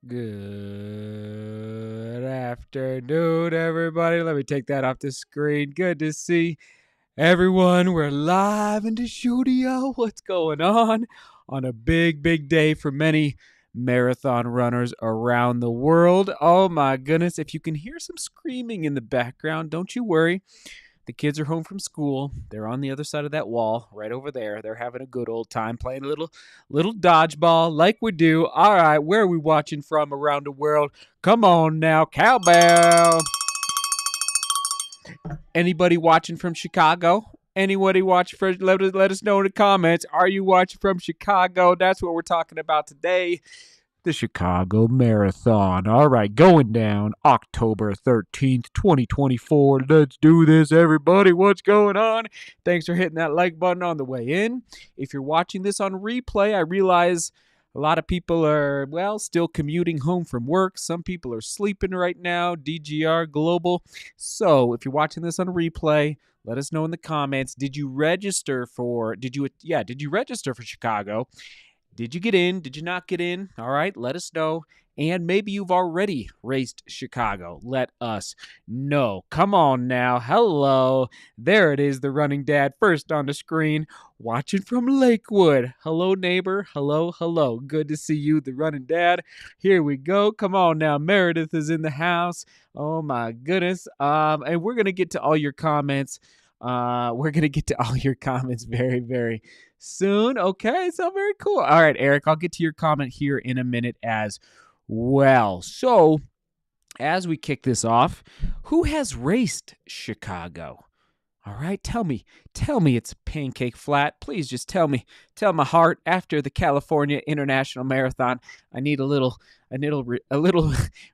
Good afternoon, everybody. Let me take that off the screen. Good to see everyone. We're live in the studio. What's going on a big day for many marathon runners around the world? Oh my goodness. If you can hear some screaming in the background, don't you worry. The kids are home from school. They're on the other side of that wall, right over there. They're having a good old time playing a little dodgeball like we do. All right, where are we watching from around the world? Come on now, cowbell. Anybody watching from Chicago? Anybody watching from? Let us know in the comments. Are you watching from Chicago? That's what we're talking about today. The Chicago Marathon. All right, going down October 13th, 2024. Let's do this, everybody. What's going on? Thanks for hitting that like button on the way in. If you're watching this on replay, I realize a lot of people are, well, still commuting home from work. Some people are sleeping right now, DGR Global. So if you're watching this on replay, let us know in the comments. Did you register for Chicago? Did you get in? Did you not get in? All right, let us know. And maybe you've already raced Chicago. Let us know. Come on now. Hello. There it is, the running dad first on the screen, watching from Lakewood. Hello, neighbor. Hello. Good to see you, the running dad. Here we go. Come on now. Meredith is in the house. Oh my goodness. And we're gonna get to all your comments. Very soon. Okay, so very cool. All right, Eric, I'll get to your comment here in a minute as well. So, as we kick this off, who has raced Chicago? All right, tell me it's pancake flat. Please just tell my heart after the California International Marathon. I need a little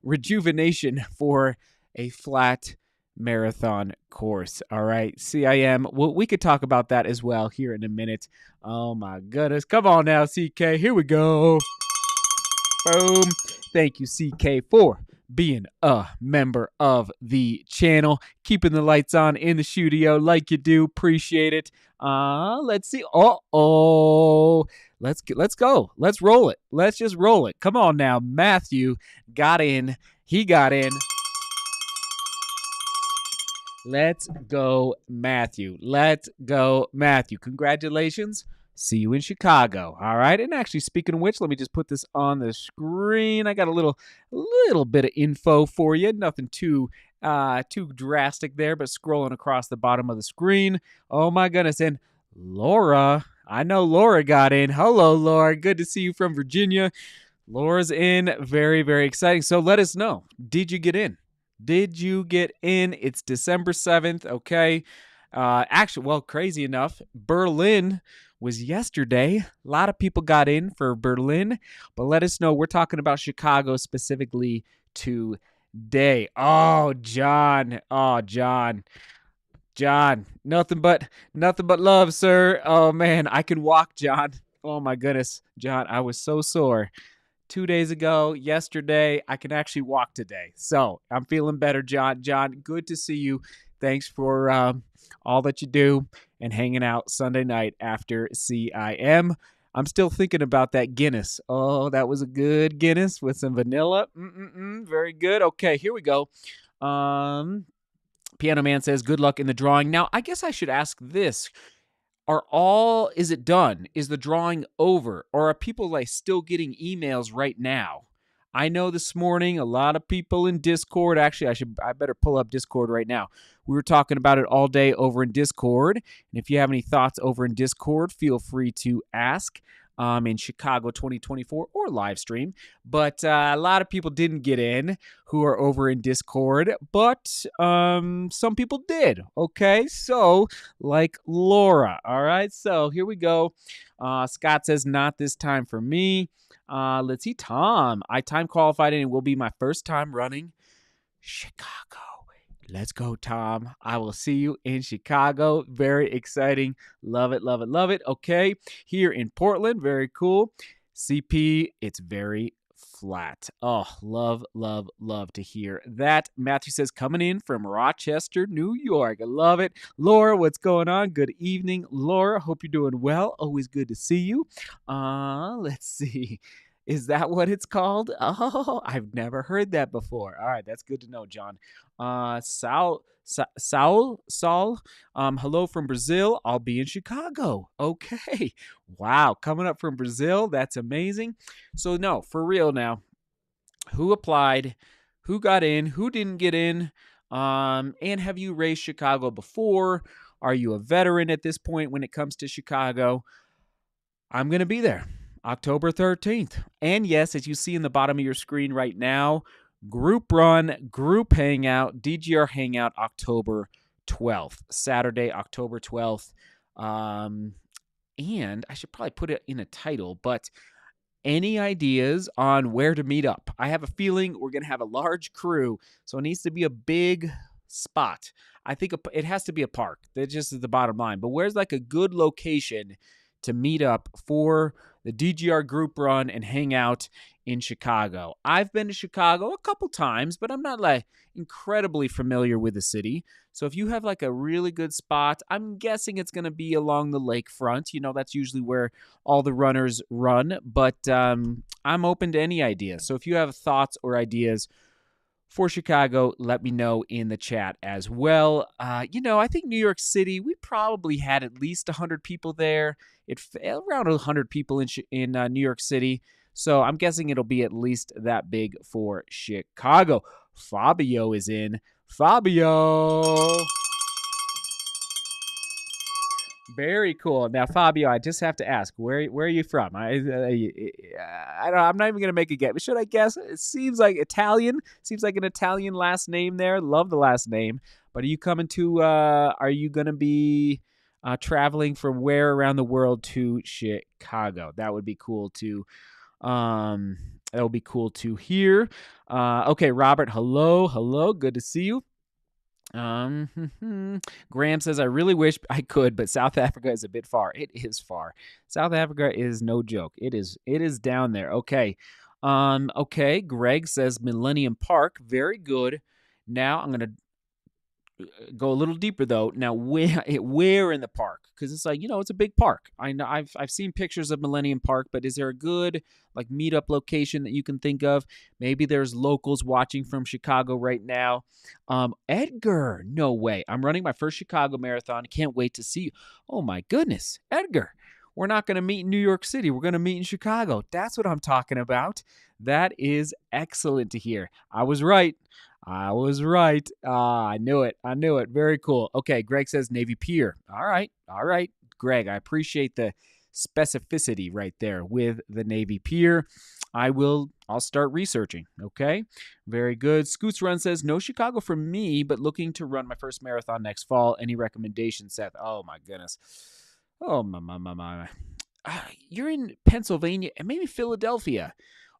rejuvenation for a flat marathon course. All right, CIM. Well, we could talk about that as well here in a minute. Oh my goodness. Come on now, CK. Here we go. Boom. Thank you, CK, for being a member of the channel, keeping the lights on in the studio like you do. Appreciate it. Let's see. Let's go. Let's roll it. Let's just roll it. Come on now. Matthew got in. He got in. Let's go, Matthew. Congratulations. See you in Chicago. All right. And actually, speaking of which, let me just put this on the screen. I got a little bit of info for you. Nothing too drastic there, but scrolling across the bottom of the screen. Oh my goodness. And Laura, I know Laura got in. Hello, Laura. Good to see you from Virginia. Laura's in. Very, very exciting. So let us know. Did you get in? It's December 7th, okay? Actually, well, crazy enough, Berlin was yesterday. A lot of people got in for Berlin, but let us know. We're talking about Chicago specifically today. Oh, John. John, nothing but love, sir. Oh, man, I can walk, John. Oh, my goodness. John, I was so sore 2 days ago, yesterday. I can actually walk today. So I'm feeling better, John. John, good to see you. Thanks for all that you do and hanging out Sunday night after CIM. I'm still thinking about that Guinness. Oh, that was a good Guinness with some vanilla. Very good. Okay, here we go. Piano Man says, good luck in the drawing. Now, I guess I should ask this. Is it done? Is the drawing over? Or are people like still getting emails right now? I know this morning a lot of people in Discord. Actually, I better pull up Discord right now. We were talking about it all day over in Discord. And if you have any thoughts over in Discord, feel free to ask in Chicago 2024 or live stream. But a lot of people didn't get in who are over in Discord, but some people did. Okay, so like Laura. All right, so here we go. Scott says, not this time for me. Let's see, Tom. I time qualified and it will be my first time running Chicago. Let's go, Tom. I will see you in Chicago. Very exciting. Love it. Okay, here in Portland. Very cool. CP, it's very flat. Oh, love to hear that. Matthew says, coming in from Rochester, New York. I love it. Laura, what's going on? Good evening, Laura. Hope you're doing well. Always good to see you. Let's see. Is that what it's called? Oh, I've never heard that before. All right, that's good to know, John. Saul, hello from Brazil. I'll be in Chicago. Okay. Wow, coming up from Brazil. That's amazing. So, no, for real now, who applied, who got in, who didn't get in, and have you raced Chicago before? Are you a veteran at this point when it comes to Chicago? I'm going to be there October 13th. And yes, as you see in the bottom of your screen right now, group run, group hangout, DGR hangout October 12th, Saturday, October 12th. And I should probably put it in a title, but any ideas on where to meet up? I have a feeling we're going to have a large crew, so it needs to be a big spot. I think it has to be a park. That just is the bottom line. But where's like a good location to meet up for the DGR group run and hang out in Chicago? I've been to Chicago a couple times, but I'm not like incredibly familiar with the city. So if you have like a really good spot, I'm guessing it's going to be along the lakefront. You know, that's usually where all the runners run, but I'm open to any ideas. So if you have thoughts or ideas for Chicago, let me know in the chat as well. I think New York City, we probably had at least 100 people there. Around 100 people in New York City. So I'm guessing it'll be at least that big for Chicago. Fabio is in. Fabio! Very cool. Now, Fabio, I just have to ask, where are you from? I'm not even gonna make a guess. Should I guess? It seems like Italian. Seems like an Italian last name there. Love the last name. But are you coming to? Are you gonna be traveling from where around the world to Chicago? That would be cool to. That would be cool to hear. Okay, Robert. Hello. Good to see you. Graham says, I really wish I could, but South Africa is a bit far. It is far. South Africa is no joke. It is down there. Okay. Okay. Greg says Millennium Park. Very good. Now I'm going to go a little deeper though. Now, where in the park? Because it's like, it's a big park. I know I've seen pictures of Millennium Park, but is there a good like meetup location that you can think of? Maybe there's locals watching from Chicago right now. Edgar, no way. I'm running my first Chicago marathon. Can't wait to see you. Oh my goodness, Edgar. We're not going to meet in New York City. We're going to meet in Chicago. That's what I'm talking about. That is excellent to hear. I was right. I knew it. Very cool. Okay, Greg says Navy Pier. All right. Greg, I appreciate the specificity right there with the Navy Pier. I'll start researching. Okay. Very good. Scoots Run says, no Chicago for me, but looking to run my first marathon next fall. Any recommendations, Seth? Oh my goodness. Oh my. You're in Pennsylvania and maybe Philadelphia.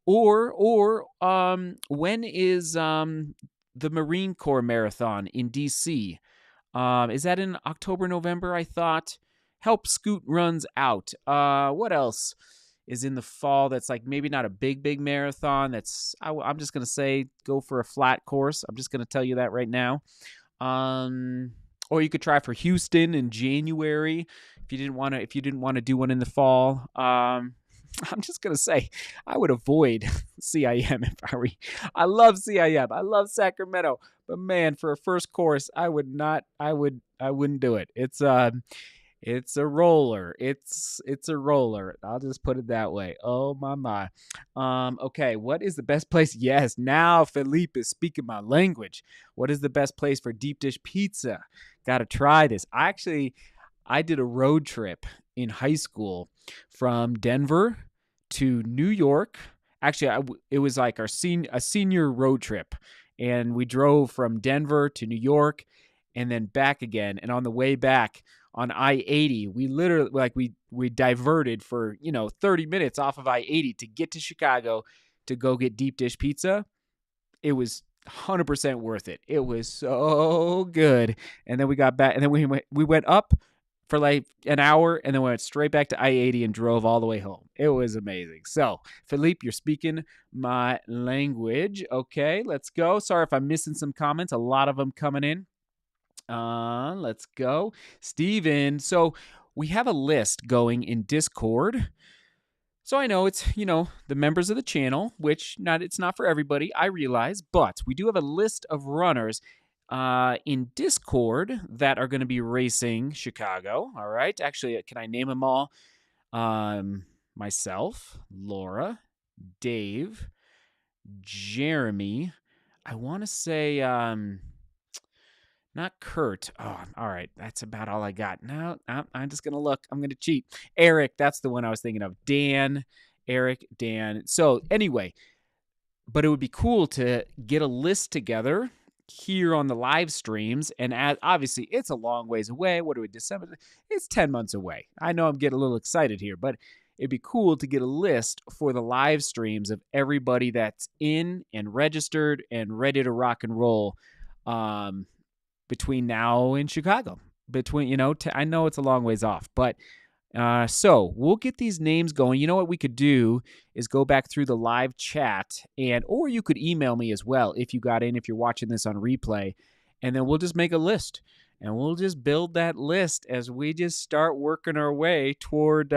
Or when is the Marine Corps Marathon in DC? Is that in October, November? I thought. Help Scoot runs out. What else is in the fall that's like maybe not a big marathon? I'm just gonna say go for a flat course. I'm just gonna tell you that right now. Or you could try for Houston in January if you didn't want to do one in the fall. I'm just gonna say I would avoid CIM if I were. I love CIM. I love Sacramento, but man, for a first course, I wouldn't do it. It's a roller. It's a roller. I'll just put it that way. Oh my. Okay, what is the best place? Yes, now Philippe is speaking my language. What is the best place for deep dish pizza? Got to try this. I did a road trip in high school from Denver to New York. Actually, it was like a senior road trip, and we drove from Denver to New York and then back again. And on the way back on I-80, we literally we diverted for 30 minutes off of I-80 to get to Chicago to go get deep dish pizza. It was 100% worth it. It was so good. And then we got back, and then we went up for like an hour, and then went straight back to I-80 and drove all the way home. It was amazing. So, Philippe, you're speaking my language. Okay, let's go. Sorry if I'm missing some comments. A lot of them coming in. Let's go. Steven. So, we have a list going in Discord. So I know it's, the members of the channel, which it's not for everybody, I realize, but we do have a list of runners in Discord that are going to be racing Chicago. All right. Actually, can I name them all? Myself, Laura, Dave, Jeremy. I want to say not Kurt. Oh, all right. That's about all I got. No, I'm just going to look. I'm going to cheat. Eric, that's the one I was thinking of. Dan, Eric, Dan. So, anyway, but it would be cool to get a list together here on the live streams. And obviously, it's a long ways away. What are we, December? It's 10 months away. I know I'm getting a little excited here, but it'd be cool to get a list for the live streams of everybody that's in and registered and ready to rock and roll between now and Chicago. I know it's a long ways off, but so we'll get these names going. You know what we could do is go back through the live chat, or you could email me as well if you got in, if you're watching this on replay, and then we'll just make a list, and we'll just build that list as we just start working our way toward.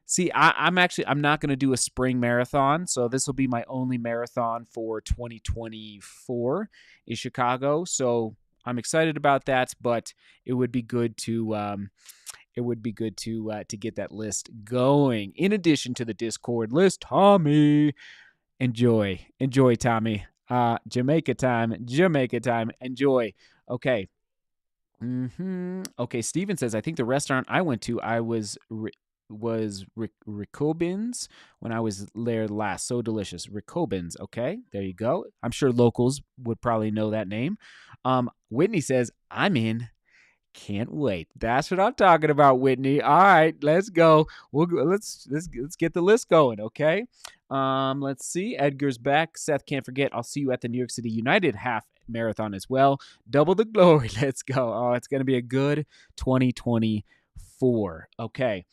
See, I'm not going to do a spring marathon, so this will be my only marathon for 2024 in Chicago. So I'm excited about that, but it would be good to to get that list going. In addition to the Discord list, Tommy, enjoy, Tommy. Jamaica time, enjoy. Okay. Okay, Steven says, I think the restaurant I went to, was Ricobin's when I was there last. So delicious. Ricobin's. Okay, there you go. I'm sure locals would probably know that name. Whitney says, I'm in. Can't wait. That's what I'm talking about, Whitney. All right, let's go. Let's get the list going, okay? Let's see. Edgar's back. Seth, can't forget. I'll see you at the New York City United half marathon as well. Double the glory. Let's go. Oh, it's gonna be a good 2024. Okay.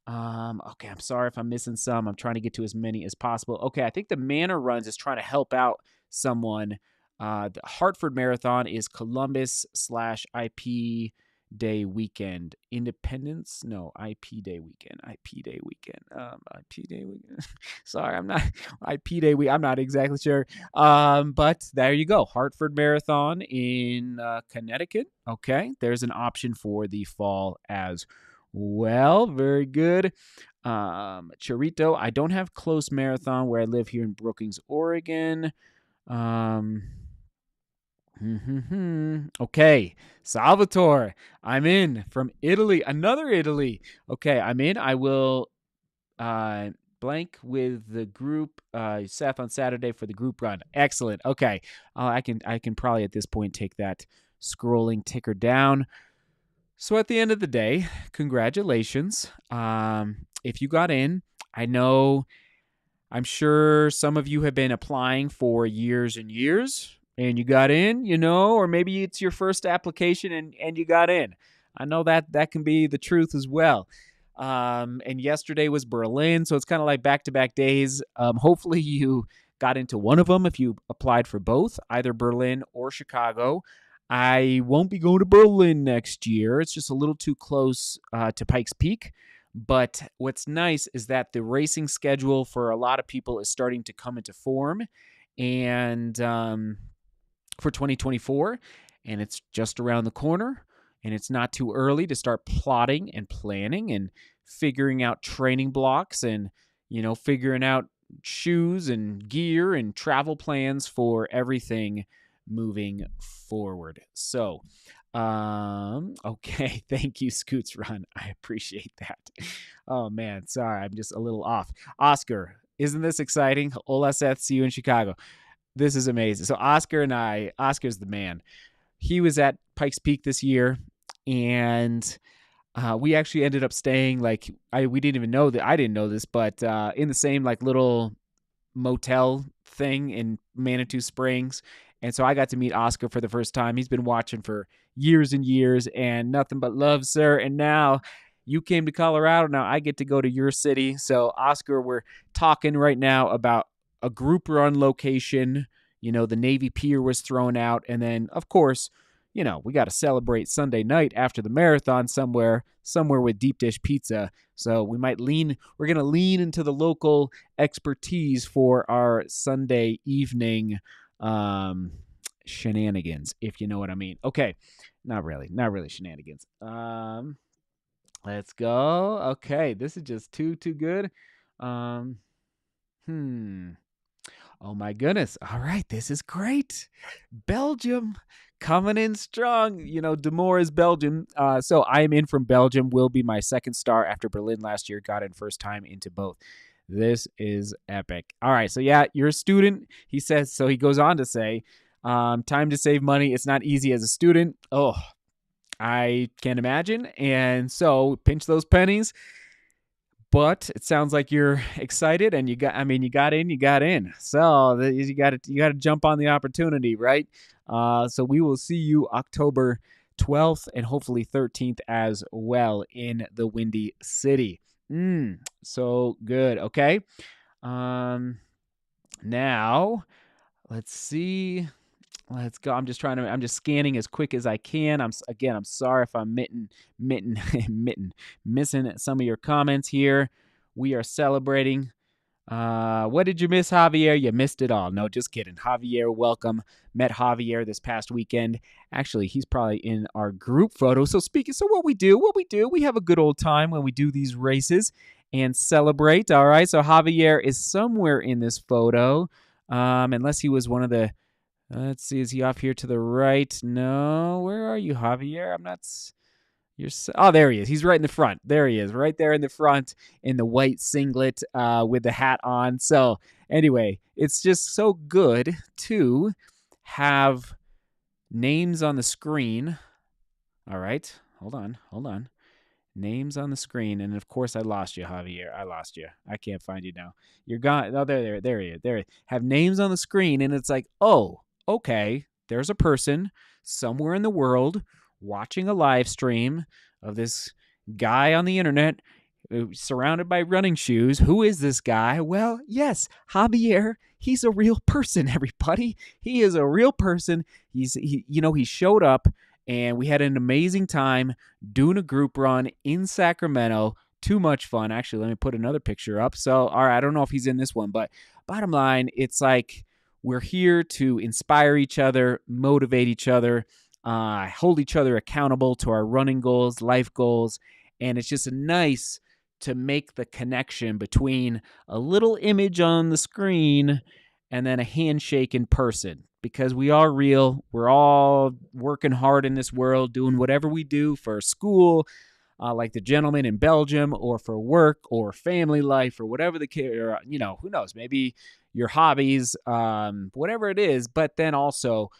Okay, I'm sorry if I'm missing some. I'm trying to get to as many as possible. Okay, I think the Manor Runs is trying to help out someone. The Hartford Marathon is Columbus/IP Day weekend. Independence? No, IP Day weekend. IP Day weekend. IP Day weekend. Sorry, I'm not IP Day week. I'm not exactly sure. But there you go. Hartford Marathon in Connecticut. Okay, there's an option for the fall as well. Very good. Chorito, I don't have close marathon where I live here in Brookings, Oregon. Okay, Salvatore, I'm in from Italy. Another Italy. Okay, I'm in. I will blank with the group Seth on Saturday for the group run. Excellent. Okay, I can probably at this point take that scrolling ticker down. So at the end of the day, congratulations. If you got in, I'm sure some of you have been applying for years and years, and you got in, or maybe it's your first application and you got in. I know that can be the truth as well. And yesterday was Berlin, so it's kind of like back-to-back days. Hopefully you got into one of them if you applied for both, either Berlin or Chicago. I won't be going to Berlin next year. It's just a little too close to Pikes Peak. But what's nice is that the racing schedule for a lot of people is starting to come into form, and for 2024, and it's just around the corner, and it's not too early to start plotting and planning and figuring out training blocks and figuring out shoes and gear and travel plans for everything moving forward. So, okay. Thank you, Scoots Run. I appreciate that. Oh man, sorry. I'm just a little off. Oscar, isn't this exciting? Hola, Seth. See you in Chicago. This is amazing. So Oscar's the man. He was at Pikes Peak this year, and we actually ended up staying we didn't even know that. I didn't know this, but in the same little motel thing in Manitou Springs. And so I got to meet Oscar for the first time. He's been watching for years and years and nothing but love, sir. And now you came to Colorado. Now I get to go to your city. So Oscar, we're talking right now about a group run location. The Navy Pier was thrown out. And then, of course, we got to celebrate Sunday night after the marathon somewhere with deep dish pizza. So we're going to lean into the local expertise for our Sunday evening shenanigans, if you know what I mean. Okay. Not really shenanigans. Let's go. Okay. This is just too good. Um, hmm. Oh my goodness. All right. This is great. Belgium coming in strong. Demore is Belgium. So I am in from Belgium. Will be my second star after Berlin last year. Got in first time into both. This is epic. All right. So yeah, you're a student. He says, so he goes on to say, time to save money. It's not easy as a student. Oh, I can't imagine. And so pinch those pennies. But it sounds like you're excited, and you got in. So you got to jump on the opportunity, right? So we will see you October 12th and hopefully 13th as well in the Windy City. So good. Okay. Now let's see. Let's go. I'm just scanning as quick as I can. I'm sorry if I'm missing some of your comments here. We are celebrating. What did you miss, Javier? You missed it all. No, just kidding. Javier, welcome. Met Javier this past weekend. Actually, he's probably in our group photo. So what we do, we have a good old time when we do these races and celebrate. All right. So Javier is somewhere in this photo. Unless he was one of the, let's see, is he off here to the right? No. Where are you, Javier? I'm not. Oh, there he is. He's right in the front. There he is, right there in the front in the white singlet with the hat on. So anyway, it's just so good to have names on the screen. All right. Hold on. Names on the screen. And of course, I lost you, Javier. I lost you. I can't find you now. You're gone. Oh, there he is. There. Have names on the screen. And it's like, oh, okay. There's a person somewhere in the world watching a live stream of this guy on the internet surrounded by running shoes. Who is this guy? Well, yes, Javier. He's a real person, everybody. He is a real person. He showed up and we had an amazing time doing a group run in Sacramento. Too much fun. Actually, let me put another picture up. So, all right, I don't know if he's in this one, but bottom line, it's like we're here to inspire each other, motivate each other, hold each other accountable to our running goals, life goals. And it's just nice to make the connection between a little image on the screen and then a handshake in person, because we are real. We're all working hard in this world, doing whatever we do for school, like the gentleman in Belgium, or for work or family life or whatever the case, or, who knows, maybe your hobbies, whatever it is, but then also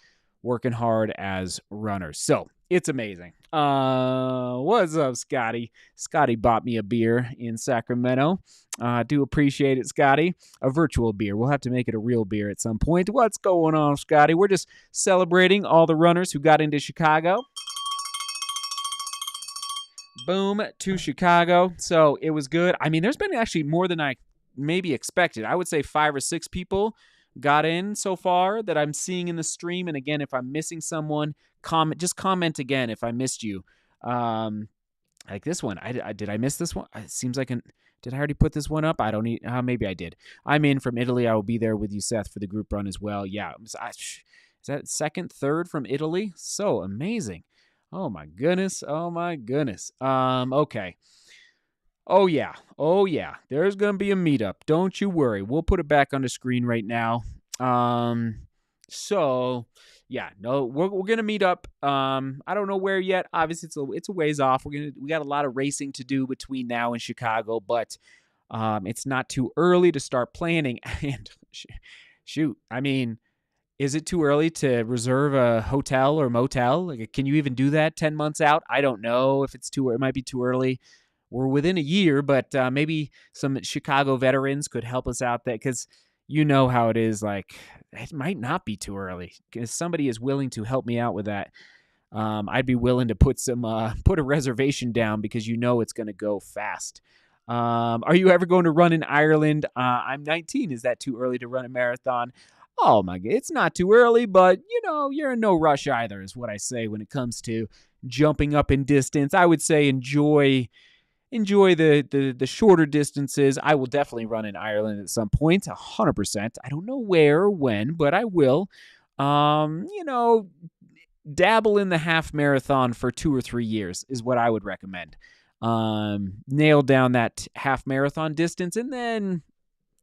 working hard as runners. So it's amazing. What's up, Scotty? Scotty bought me a beer in Sacramento. I do appreciate it, Scotty. A virtual beer. We'll have to make it a real beer at some point. What's going on, Scotty? We're just celebrating all the runners who got into Chicago. Boom, to Chicago. So it was good. I mean, there's been actually more than I maybe expected. I would say 5 or 6 people got in so far that I'm seeing in the stream. And again, if I'm missing someone, comment again if I missed you. Like this one. Did I miss this one? It seems like did I already put this one up? I don't need. Maybe I did. I'm in from Italy. I will be there with you, Seth, for the group run as well. Yeah. Is that second, third from Italy? So amazing. Oh my goodness. Okay. Oh yeah. There's gonna be a meetup. Don't you worry. We'll put it back on the screen right now. So yeah, no, we're gonna meet up. I don't know where yet. Obviously, it's a ways off. We got a lot of racing to do between now and Chicago, but it's not too early to start planning. And shoot, I mean, is it too early to reserve a hotel or motel? Like, can you even do that 10 months out? I don't know if it might be too early. We're within a year, but maybe some Chicago veterans could help us out there, because you know how it is. Like, it might not be too early. If somebody is willing to help me out with that, I'd be willing to put a reservation down, because it's going to go fast. Are you ever going to run in Ireland? I'm 19. Is that too early to run a marathon? Oh my god, it's not too early, but you're in no rush either, is what I say when it comes to jumping up in distance. I would say enjoy the shorter distances. I will definitely run in Ireland at some point, 100%. I don't know where or when, but I will. Um, you know, Dabble in the half marathon for 2 or 3 years is what I would recommend. Nail down that half marathon distance and then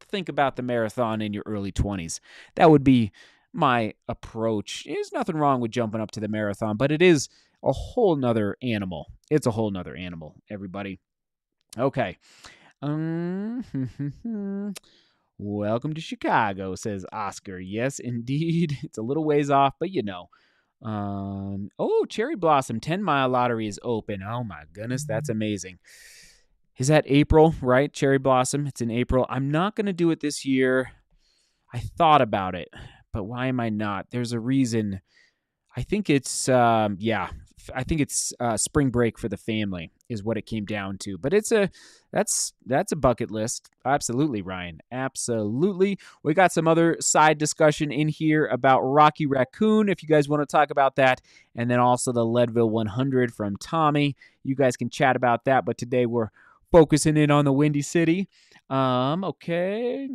think about the marathon in your early 20s. That would be my approach. There's nothing wrong with jumping up to the marathon, but it is a whole nother animal. It's a whole nother animal, everybody. Okay. Um, Welcome to Chicago, says Oscar. Yes, indeed. It's a little ways off, but Cherry Blossom 10-mile lottery is open. Oh my goodness, that's amazing. Is that April, right? Cherry Blossom. It's in April. I'm not going to do it this year. I thought about it, but why am I not? There's a reason. I think it's spring break for the family is what it came down to. But that's a bucket list. Absolutely, Ryan. Absolutely. We got some other side discussion in here about Rocky Raccoon, if you guys want to talk about that, and then also the Leadville 100 from Tommy. You guys can chat about that, but today we're focusing in on the Windy City. Okay.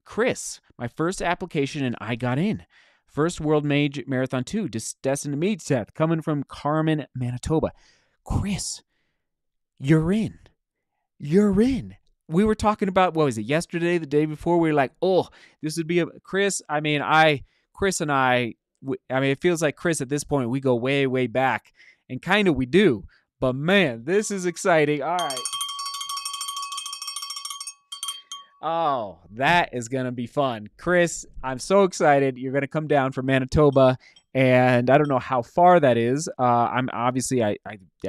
Chris, my first application and I got in. First World Marathon 2, destined to meet Seth, coming from Carmen, Manitoba. Chris, you're in. You're in. We were talking about, what was it, yesterday, the day before? We were like, oh, this would be Chris. Chris and I it feels like Chris at this point, we go way, way back. And kind of we do. But man, this is exciting. All right. Oh, that is going to be fun. Chris, I'm so excited. You're going to come down from Manitoba, and I don't know how far that is. I'm obviously, I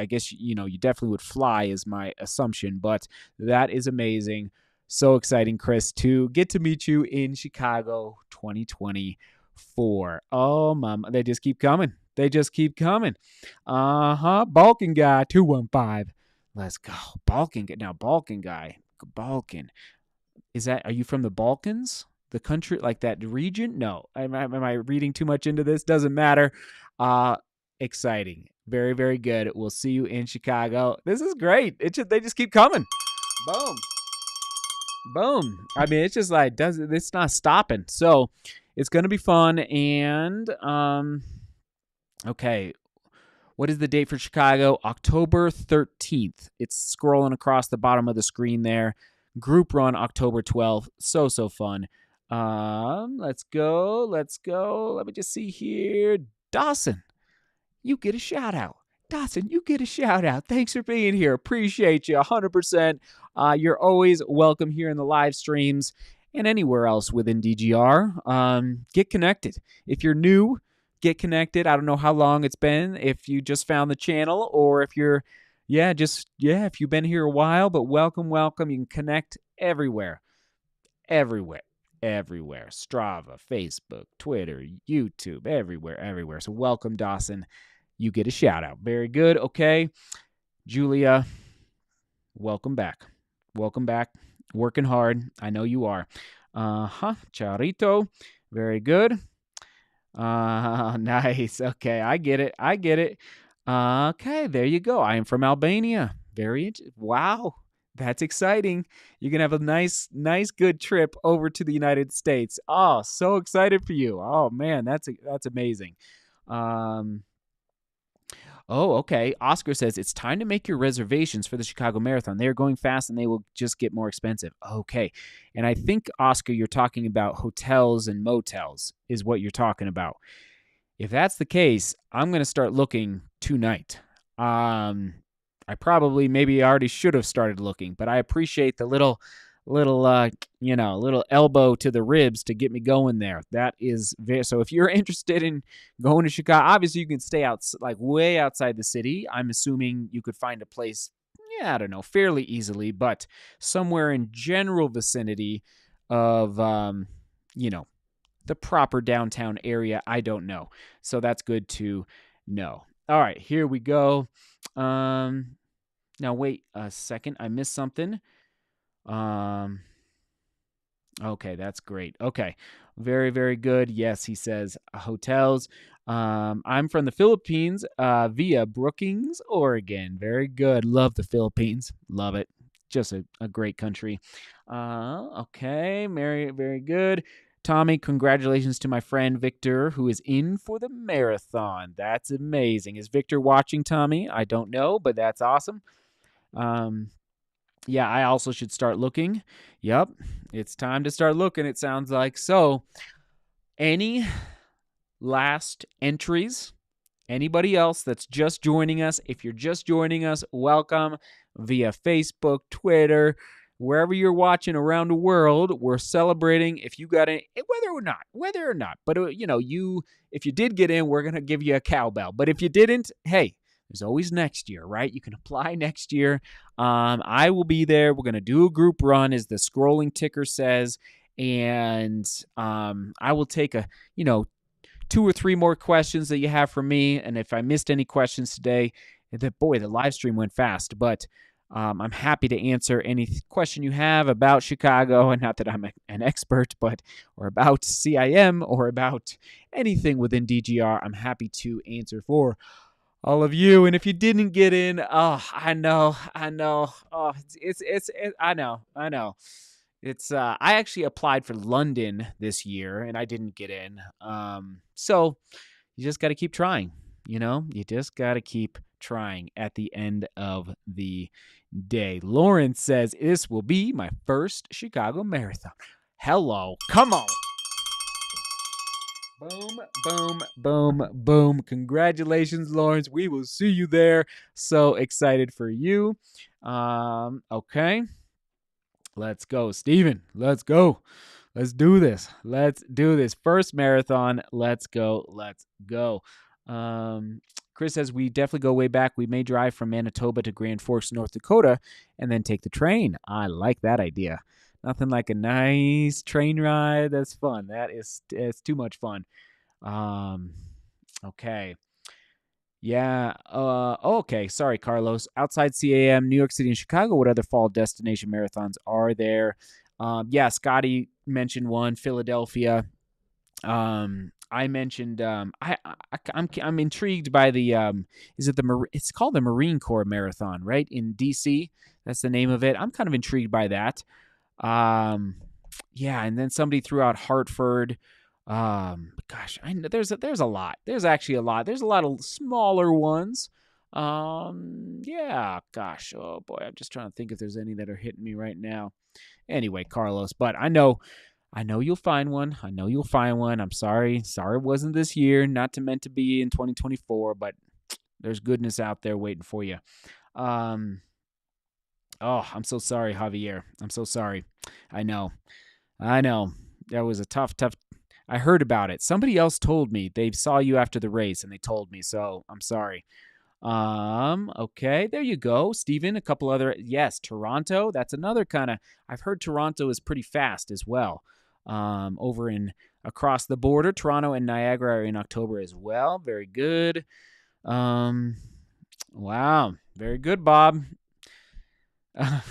guess, you definitely would fly is my assumption, but that is amazing. So exciting, Chris, to get to meet you in Chicago 2024. Oh, mom, they just keep coming. They just keep coming. Balkan guy, 215. Let's go. Balkan guy. Balkan. Are you from the Balkans? The country, like that region? No. Am I reading too much into this? Doesn't matter. Exciting. Very, very good. We'll see you in Chicago. This is great. They just keep coming. Boom. Boom. I mean, it's just like, it's not stopping. So it's going to be fun. And, okay. What is the date for Chicago? October 13th. It's scrolling across the bottom of the screen there. Group run October 12th. So fun. Let's go. Let me just see here. Dawson, you get a shout out. Thanks for being here. Appreciate you 100%. You're always welcome here in the live streams and anywhere else within DGR. Get connected. If you're new, get connected. I don't know how long it's been, if you just found the channel or if you're if you've been here a while, but welcome. You can connect everywhere. Strava, Facebook, Twitter, YouTube, everywhere. So welcome, Dawson. You get a shout out. Very good. Okay. Julia, welcome back. Working hard. I know you are. Charito. Very good. Nice. Okay. I get it. Okay, there you go. I am from Albania. Wow, that's exciting. You're gonna have a nice, good trip over to the United States. Oh, so excited for you. Oh man, that's amazing. Okay. Oscar says it's time to make your reservations for the Chicago Marathon. They are going fast and they will just get more expensive. Okay, and I think Oscar, you're talking about hotels and motels, is what you're talking about. If that's the case, I'm going to start looking tonight. I probably maybe already should have started looking, but I appreciate the little elbow to the ribs to get me going there. That is so if you're interested in going to Chicago, obviously you can stay out like way outside the city. I'm assuming you could find a place, I don't know, fairly easily, but somewhere in general vicinity of the proper downtown area. I don't know. So that's good to know. All right, here we go. Now wait a second. I missed something. Okay, that's great. Okay. Very, very good. Yes, he says hotels. I'm from the Philippines via Brookings, Oregon. Very good. Love the Philippines. Love it. Just a great country. Okay, Mary, very good. Tommy, congratulations to my friend Victor, who is in for the marathon. That's amazing. Is Victor watching, Tommy? I don't know, but that's awesome. Um, yeah, I also should start looking. Yep, it's time to start looking, it sounds like. So, any last entries? Anybody else that's just joining us? If you're just joining us, welcome via Facebook, Twitter, wherever you're watching around the world. We're celebrating. If you got in, whether or not, but if you did get in, we're gonna give you a cowbell. But if you didn't, hey, there's always next year, right? You can apply next year. I will be there. We're gonna do a group run, as the scrolling ticker says, and I will take 2 or 3 more questions that you have for me. And if I missed any questions today, the live stream went fast, but I'm happy to answer any question you have about Chicago. And not that I'm an expert, or about CIM or about anything within DGR. I'm happy to answer for all of you. And if you didn't get in, I know. Oh, I know. It's I actually applied for London this year and I didn't get in. So you just got to keep trying. You just got to keep trying at the end of the day. Lawrence says, this will be my first Chicago Marathon. Hello. Come on. Boom, boom, boom, boom. Congratulations, Lawrence. We will see you there. So excited for you. Okay. Let's go, Steven. Let's go. Let's do this. First marathon. Let's go. Chris says we definitely go way back. We may drive from Manitoba to Grand Forks, North Dakota, and then take the train. I like that idea. Nothing like a nice train ride. That's fun. It's too much fun. Okay. Yeah. Okay. Sorry, Carlos. Outside CAM, New York City and Chicago, what other fall destination marathons are there? Yeah, Scotty mentioned one. Philadelphia. I mentioned. I'm intrigued by the. It's called the Marine Corps Marathon, right, in DC. That's the name of it. I'm kind of intrigued by that. Yeah, and then somebody threw out Hartford. Gosh, I know there's a lot. There's actually a lot. There's a lot of smaller ones. Yeah, gosh, oh boy, I'm just trying to think if there's any that are hitting me right now. Anyway, Carlos, but I know you'll find one. I'm sorry it wasn't this year. Not meant to be in 2024, but there's goodness out there waiting for you. Oh, I'm so sorry, Javier. I'm so sorry. I know. That was a tough. I heard about it. Somebody else told me. They saw you after the race and they told me, so I'm sorry. Okay, there you go. Steven, a couple other, yes, Toronto. That's another kind of, I've heard Toronto is pretty fast as well. Over across the border, Toronto and Niagara are in October as well. Very good. Wow. Very good, Bob.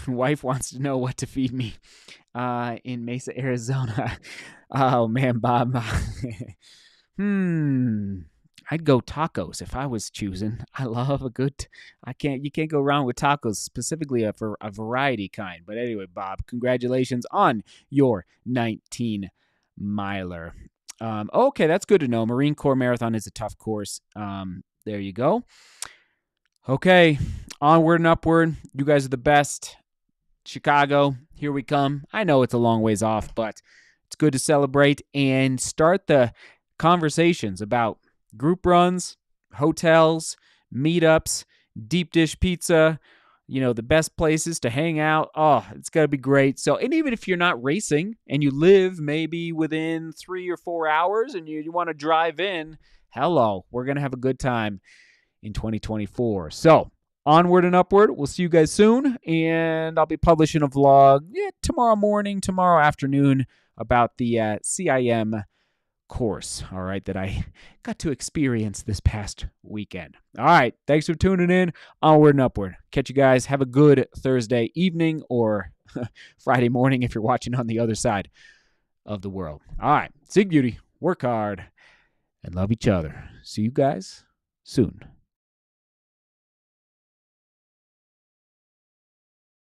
Wife wants to know what to feed me in Mesa, Arizona. Oh, man, Bob. I'd go tacos if I was choosing. I love you can't go wrong with tacos, specifically for a variety kind. But anyway, Bob, congratulations on your 19 miler. Okay, that's good to know. Marine Corps Marathon is a tough course. There you go. Okay, onward and upward. You guys are the best. Chicago, here we come. I know it's a long ways off, but it's good to celebrate and start the conversations about group runs, hotels, meetups, deep dish pizza, the best places to hang out. Oh, it's got to be great. So, and even if you're not racing and you live maybe within 3 or 4 hours and you want to drive in, hello, we're going to have a good time in 2024. So, onward and upward. We'll see you guys soon. And I'll be publishing a vlog tomorrow afternoon about the CIM course, all right, that I got to experience this past weekend. All right, thanks for tuning in. Onward and upward. Catch you guys. Have a good Thursday evening or Friday morning if you're watching on the other side of the world. All right. Sig Beauty. Work hard and love each other. See you guys soon.